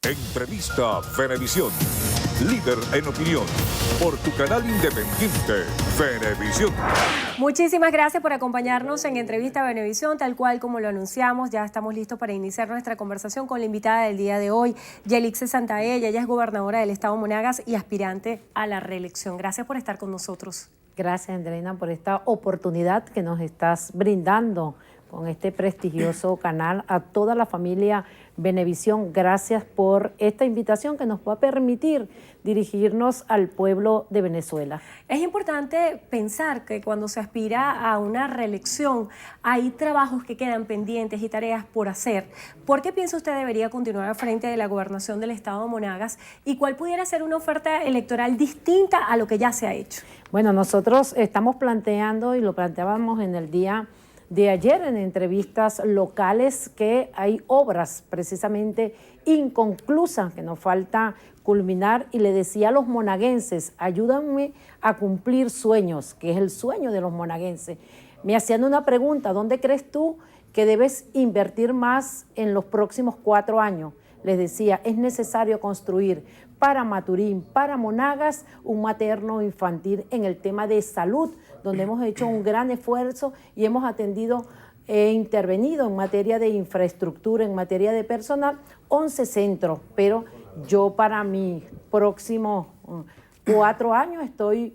Entrevista Venevisión. Líder en opinión. Por tu canal independiente, Venevisión. Muchísimas gracias por acompañarnos en Entrevista Venevisión. Tal cual como lo anunciamos, ya estamos listos para iniciar nuestra conversación con la invitada del día de hoy, Yelixe Santaella. Ella es gobernadora del estado Monagas y aspirante a la reelección. Gracias por estar con nosotros. Gracias, Andreina, por esta oportunidad que nos estás brindando con este prestigioso canal. A toda la familia Venevisión, gracias por esta invitación que nos va a permitir dirigirnos al pueblo de Venezuela. Es importante pensar que cuando se aspira a una reelección hay trabajos que quedan pendientes y tareas por hacer. ¿Por qué piensa usted debería continuar al frente de la gobernación del estado de Monagas y cuál pudiera ser una oferta electoral distinta a lo que ya se ha hecho? Bueno, nosotros estamos planteando, y lo planteábamos en el día de ayer en entrevistas locales, que hay obras precisamente inconclusas que nos falta culminar, y le decía a los monaguenses: ayúdenme a cumplir sueños, que es el sueño de los monaguenses. Me hacían una pregunta: ¿dónde crees tú que debes invertir más en los próximos 4 años? Les decía: es necesario construir para Maturín, para Monagas, un materno infantil en el tema de salud, donde hemos hecho un gran esfuerzo y hemos atendido e intervenido en materia de infraestructura, en materia de personal, 11 centros, pero yo para mis próximos 4 años estoy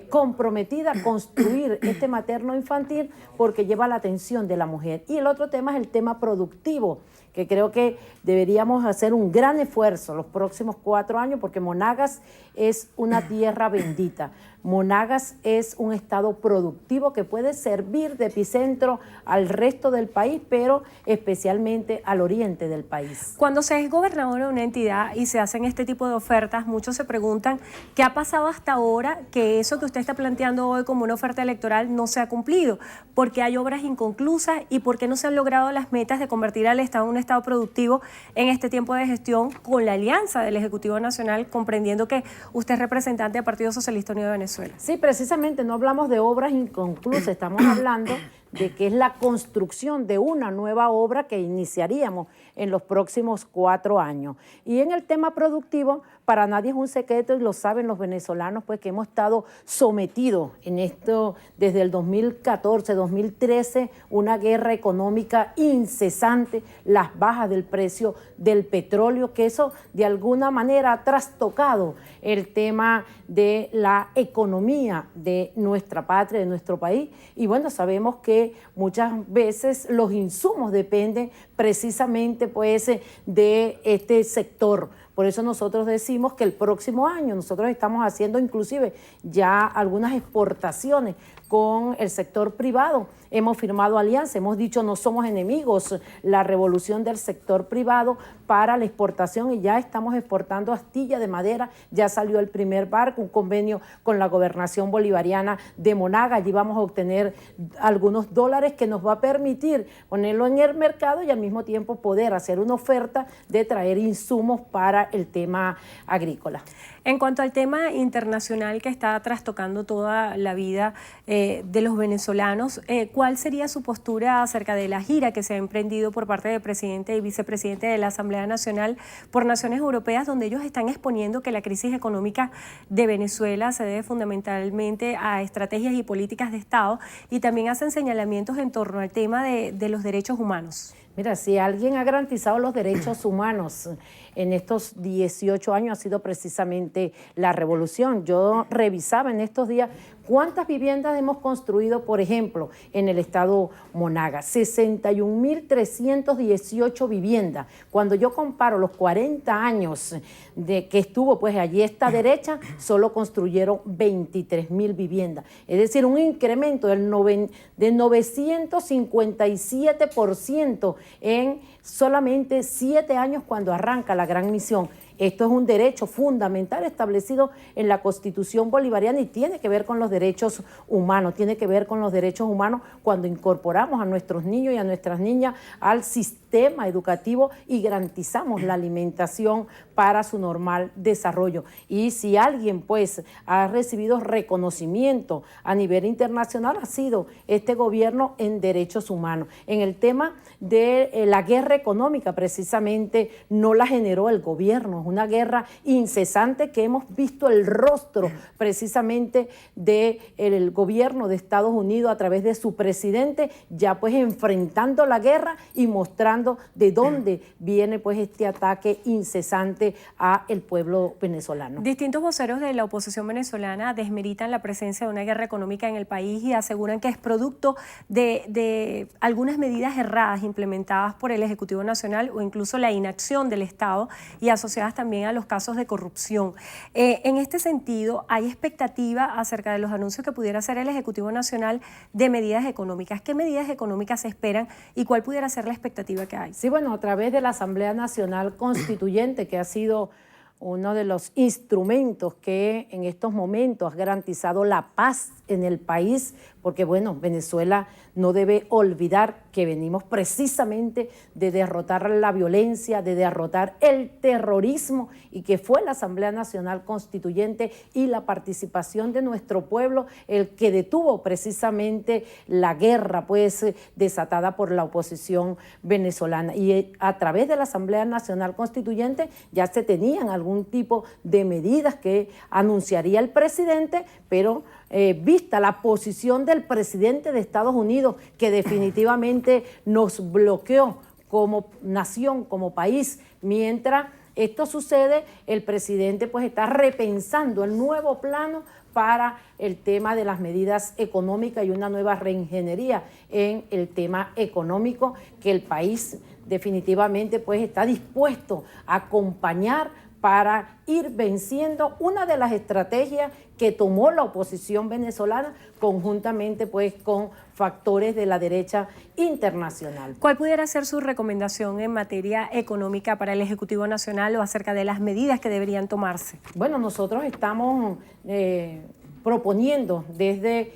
comprometida a construir este materno infantil porque lleva la atención de la mujer. Y el otro tema es el tema productivo, que creo que deberíamos hacer un gran esfuerzo los próximos 4 años, porque Monagas es una tierra bendita. Monagas es un estado productivo que puede servir de epicentro al resto del país, pero especialmente al oriente del país. Cuando se es gobernador de una entidad y se hacen este tipo de ofertas, muchos se preguntan qué ha pasado hasta ahora que eso que usted está planteando hoy como una oferta electoral no se ha cumplido, por qué hay obras inconclusas y por qué no se han logrado las metas de convertir al estado en un estado productivo en este tiempo de gestión con la alianza del Ejecutivo Nacional, comprendiendo que usted es representante del Partido Socialista Unido de Venezuela. Sí, precisamente no hablamos de obras inconclusas, estamos hablando de que es la construcción de una nueva obra que iniciaríamos en los próximos 4 años. Y en el tema productivo, para nadie es un secreto, y lo saben los venezolanos, pues que hemos estado sometidos en esto desde el 2014, 2013, una guerra económica incesante, las bajas del precio del petróleo, que eso de alguna manera ha trastocado el tema de la economía de nuestra patria, de nuestro país. Y bueno, sabemos que muchas veces los insumos dependen precisamente pues de este sector. Por eso nosotros decimos que el próximo año nosotros estamos haciendo inclusive ya algunas exportaciones con el sector privado. Hemos firmado alianzas, hemos dicho no somos enemigos, la revolución del sector privado para la exportación, y ya estamos exportando astilla de madera, ya salió el primer barco, un convenio con la gobernación bolivariana de Monagas, allí vamos a obtener algunos dólares que nos va a permitir ponerlo en el mercado y al mismo tiempo poder hacer una oferta de traer insumos para el tema agrícola. En cuanto al tema internacional que está trastocando toda la vida de los venezolanos, ¿cuál sería su postura acerca de la gira que se ha emprendido por parte del presidente y vicepresidente de la Asamblea Nacional por naciones europeas, donde ellos están exponiendo que la crisis económica de Venezuela se debe fundamentalmente a estrategias y políticas de Estado, y también hacen señalamientos en torno al tema de los derechos humanos? Mira, si alguien ha garantizado los derechos humanos en estos 18 años ha sido precisamente la revolución. Yo revisaba en estos días cuántas viviendas hemos construido, por ejemplo, en el estado Monagas, 61.318 viviendas. Cuando yo comparo los 40 años de que estuvo pues allí esta derecha, solo construyeron 23.000 viviendas. Es decir, un incremento de 957% en solamente 7 años cuando arranca la gran misión. Esto es un derecho fundamental establecido en la Constitución bolivariana y tiene que ver con los derechos humanos, tiene que ver con los derechos humanos cuando incorporamos a nuestros niños y a nuestras niñas al sistema sistema educativo y garantizamos la alimentación para su normal desarrollo. Y si alguien pues ha recibido reconocimiento a nivel internacional, ha sido este gobierno en derechos humanos. En el tema de la guerra económica, precisamente no la generó el gobierno, es una guerra incesante que hemos visto el rostro precisamente del gobierno de Estados Unidos a través de su presidente, ya pues enfrentando la guerra y mostrando de dónde viene pues este ataque incesante a el pueblo venezolano. Distintos voceros de la oposición venezolana desmeritan la presencia de una guerra económica en el país y aseguran que es producto de algunas medidas erradas implementadas por el Ejecutivo Nacional o incluso la inacción del Estado y asociadas también a los casos de corrupción. En este sentido, ¿hay expectativa acerca de los anuncios que pudiera hacer el Ejecutivo Nacional de medidas económicas? ¿Qué medidas económicas se esperan y cuál pudiera ser la expectativa que hay? Sí, bueno, a través de la Asamblea Nacional Constituyente, que ha sido uno de los instrumentos que en estos momentos ha garantizado la paz en el país, porque bueno, Venezuela no debe olvidar que venimos precisamente de derrotar la violencia, de derrotar el terrorismo, y que fue la Asamblea Nacional Constituyente y la participación de nuestro pueblo el que detuvo precisamente la guerra pues desatada por la oposición venezolana. Y a través de la Asamblea Nacional Constituyente ya se tenían algún tipo de medidas que anunciaría el presidente, pero vista la posición del presidente de Estados Unidos, que definitivamente nos bloqueó como nación, como país, mientras esto sucede, el presidente pues está repensando el nuevo plano para el tema de las medidas económicas y una nueva reingeniería en el tema económico que el país definitivamente pues está dispuesto a acompañar para ir venciendo una de las estrategias que tomó la oposición venezolana conjuntamente pues con factores de la derecha internacional. ¿Cuál pudiera ser su recomendación en materia económica para el Ejecutivo Nacional o acerca de las medidas que deberían tomarse? Bueno, nosotros estamos proponiendo desde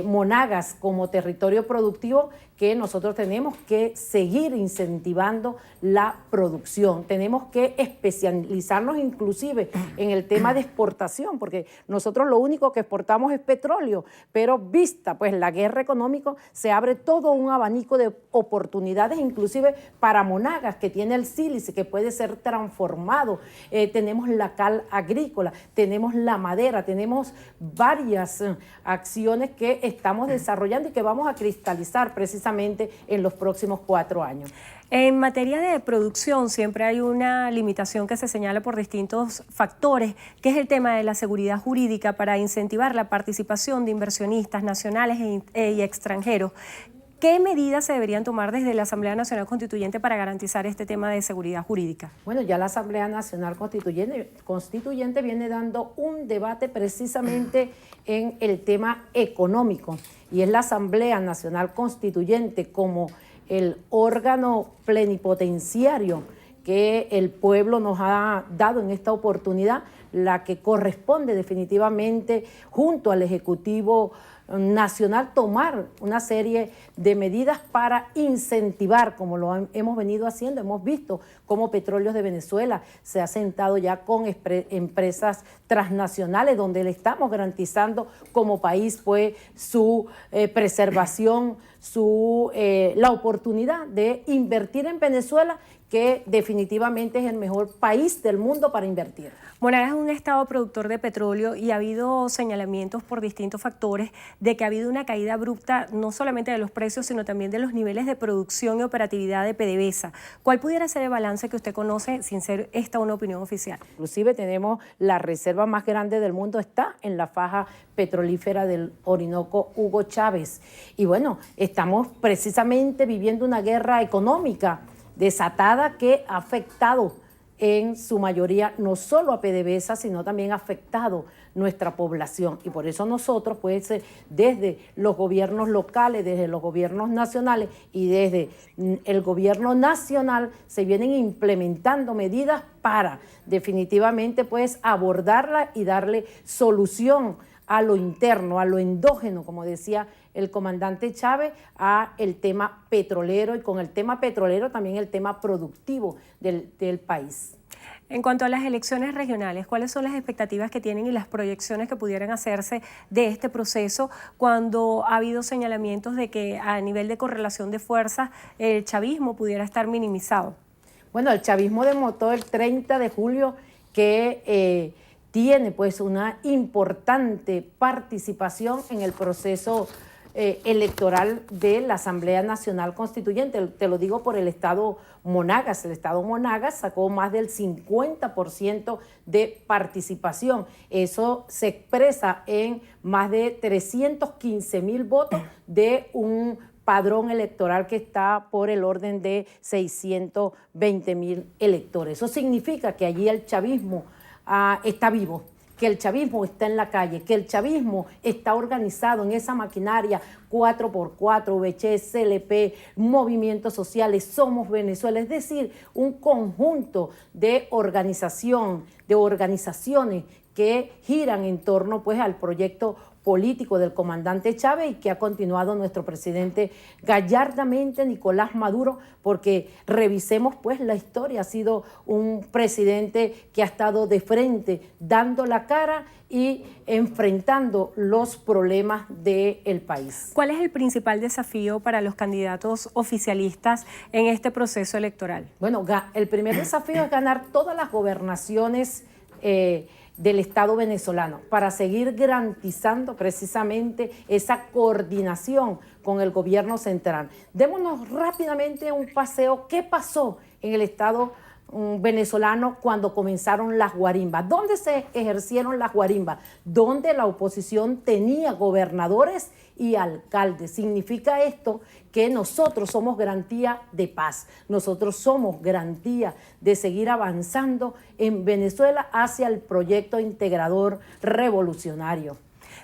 Monagas como territorio productivo que nosotros tenemos que seguir incentivando la producción, tenemos que especializarnos inclusive en el tema de exportación, porque nosotros lo único que exportamos es petróleo, pero vista pues la guerra económica se abre todo un abanico de oportunidades inclusive para Monagas, que tiene el sílice que puede ser transformado, tenemos la cal agrícola, tenemos la madera, tenemos varias acciones que estamos desarrollando y que vamos a cristalizar precisamente en los próximos 4 años. En materia de producción siempre hay una limitación que se señala por distintos factores, que es el tema de la seguridad jurídica para incentivar la participación de inversionistas nacionales y extranjeros. ¿Qué medidas se deberían tomar desde la Asamblea Nacional Constituyente para garantizar este tema de seguridad jurídica? Bueno, ya la Asamblea Nacional Constituyente viene dando un debate precisamente en el tema económico, y es la Asamblea Nacional Constituyente como el órgano plenipotenciario que el pueblo nos ha dado en esta oportunidad, la que corresponde definitivamente junto al Ejecutivo Nacional tomar una serie de medidas para incentivar, como lo hemos venido haciendo. Hemos visto cómo Petróleos de Venezuela se ha sentado ya con empresas transnacionales, donde le estamos garantizando como país pues su preservación, la oportunidad de invertir en Venezuela, que definitivamente es el mejor país del mundo para invertir. Monagas es un estado productor de petróleo y ha habido señalamientos por distintos factores de que ha habido una caída abrupta no solamente de los precios, sino también de los niveles de producción y operatividad de PDVSA. ¿Cuál pudiera ser el balance que usted conoce sin ser esta una opinión oficial? Inclusive tenemos la reserva más grande del mundo, está en la faja petrolífera del Orinoco Hugo Chávez. Y bueno, estamos precisamente viviendo una guerra económica desatada que ha afectado en su mayoría no solo a PDVSA, sino también ha afectado nuestra población. Y por eso nosotros, pues, desde los gobiernos locales, desde los gobiernos nacionales y desde el gobierno nacional se vienen implementando medidas para definitivamente pues abordarla y darle solución a lo interno, a lo endógeno, como decía el comandante Chávez, a el tema petrolero, y con el tema petrolero también el tema productivo del país. En cuanto a las elecciones regionales, ¿cuáles son las expectativas que tienen y las proyecciones que pudieran hacerse de este proceso cuando ha habido señalamientos de que a nivel de correlación de fuerzas el chavismo pudiera estar minimizado? Bueno, el chavismo demostró el 30 de julio que tiene pues una importante participación en el proceso electoral de la Asamblea Nacional Constituyente. Te lo digo por el estado Monagas. El estado Monagas sacó más del 50% de participación. Eso se expresa en más de 315,000 votos de un padrón electoral que está por el orden de 620,000 electores. Eso significa que allí el chavismo está vivo, que el chavismo está en la calle, que el chavismo está organizado en esa maquinaria 4x4, VHS, CLP, movimientos sociales, Somos Venezuela, es decir, un conjunto de organizaciones que giran en torno pues al proyecto político del comandante Chávez y que ha continuado nuestro presidente gallardamente, Nicolás Maduro, porque revisemos pues la historia, ha sido un presidente que ha estado de frente, dando la cara y enfrentando los problemas del país. ¿Cuál es el principal desafío para los candidatos oficialistas en este proceso electoral? Bueno, el primer desafío es ganar todas las gobernaciones del Estado venezolano para seguir garantizando precisamente esa coordinación con el gobierno central. Démonos rápidamente un paseo. ¿Qué pasó en el Estado venezolano cuando comenzaron las guarimbas? ¿Dónde se ejercieron las guarimbas? Donde la oposición tenía gobernadores y alcaldes. Significa esto que nosotros somos garantía de paz, nosotros somos garantía de seguir avanzando en Venezuela hacia el proyecto integrador revolucionario.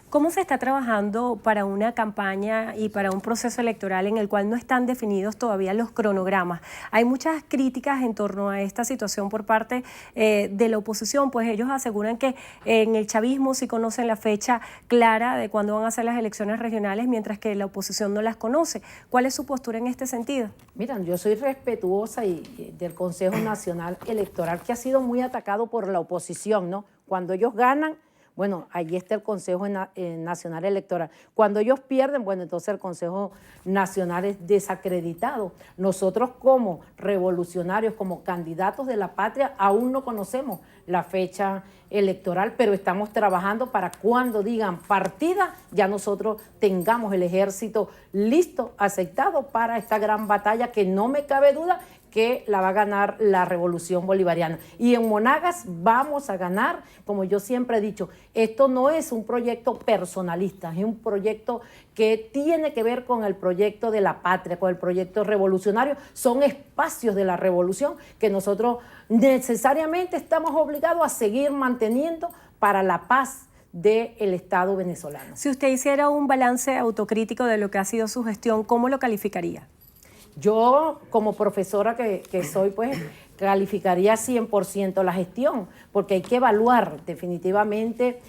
¿Cómo se está trabajando para una campaña y para un proceso electoral en el cual no están definidos todavía los cronogramas? Hay muchas críticas en torno a esta situación por parte de la oposición, pues ellos aseguran que en el chavismo sí conocen la fecha clara de cuándo van a ser las elecciones regionales, mientras que la oposición no las conoce. ¿Cuál es su postura en este sentido? Miren, yo soy respetuosa del Consejo Nacional Electoral, que ha sido muy atacado por la oposición, ¿no? Cuando ellos ganan, bueno, allí está el Consejo Nacional Electoral. Cuando ellos pierden, bueno, entonces el Consejo Nacional es desacreditado. Nosotros como revolucionarios, como candidatos de la patria, aún no conocemos la fecha electoral, pero estamos trabajando para cuando digan partida, ya nosotros tengamos el ejército listo, aceptado para esta gran batalla que no me cabe duda que la va a ganar la revolución bolivariana. Y en Monagas vamos a ganar, como yo siempre he dicho, esto no es un proyecto personalista, es un proyecto que tiene que ver con el proyecto de la patria, con el proyecto revolucionario. Son espacios de la revolución que nosotros necesariamente estamos obligados a seguir manteniendo para la paz del Estado venezolano. Si usted hiciera un balance autocrítico de lo que ha sido su gestión, ¿cómo lo calificaría? Yo, como profesora que soy, pues calificaría 100% la gestión, porque hay que evaluar definitivamente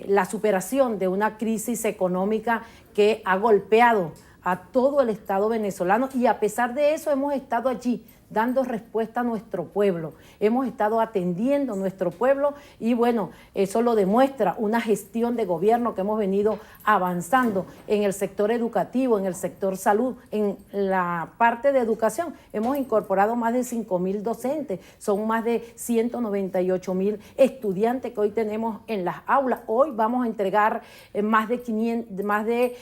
la superación de una crisis económica que ha golpeado a todo el Estado venezolano, y a pesar de eso hemos estado allí dando respuesta a nuestro pueblo, hemos estado atendiendo a nuestro pueblo, y bueno, eso lo demuestra una gestión de gobierno que hemos venido avanzando en el sector educativo, en el sector salud, en la parte de educación. Hemos incorporado más de 5,000 docentes, son más de 198,000 estudiantes que hoy tenemos en las aulas. Hoy vamos a entregar más de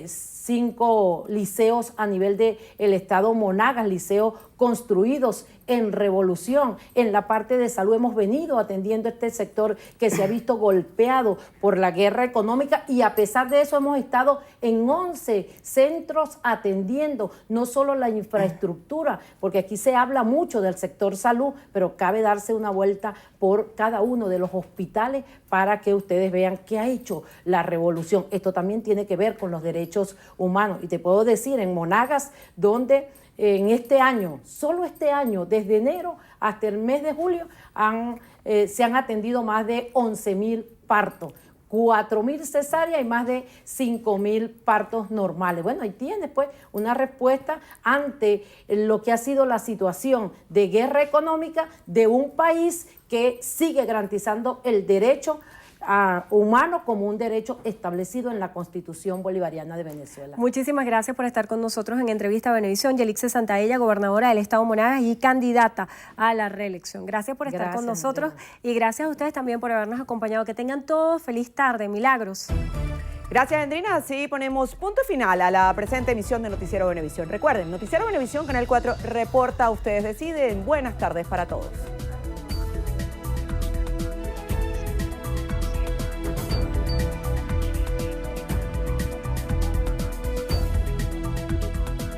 5 liceos a nivel del estado Monagas, liceos construidos en revolución. En la parte de salud hemos venido atendiendo este sector que se ha visto golpeado por la guerra económica, y a pesar de eso hemos estado en 11 centros atendiendo no solo la infraestructura, porque aquí se habla mucho del sector salud, pero cabe darse una vuelta por cada uno de los hospitales para que ustedes vean qué ha hecho la revolución. Esto también tiene que ver con los derechos humanos, y te puedo decir, en Monagas, donde en este año, solo este año, desde enero hasta el mes de julio, se han atendido más de 11,000 partos. 4.000 cesáreas y más de 5.000 partos normales. Bueno, ahí tienes pues una respuesta ante lo que ha sido la situación de guerra económica de un país que sigue garantizando el derecho humano como un derecho establecido en la Constitución Bolivariana de Venezuela. Muchísimas gracias por estar con nosotros en Entrevista a Venevisión. Yelixe Santaella, gobernadora del Estado Monagas y candidata a la reelección. Gracias por estar con nosotros, Andrea. Y gracias a ustedes también por habernos acompañado. Que tengan todos feliz tarde. Milagros. Gracias, Andrina. Así ponemos punto final a la presente emisión de Noticiero Venevisión. Recuerden, Noticiero Venevisión, Canal 4, reporta, ustedes deciden. Buenas tardes para todos.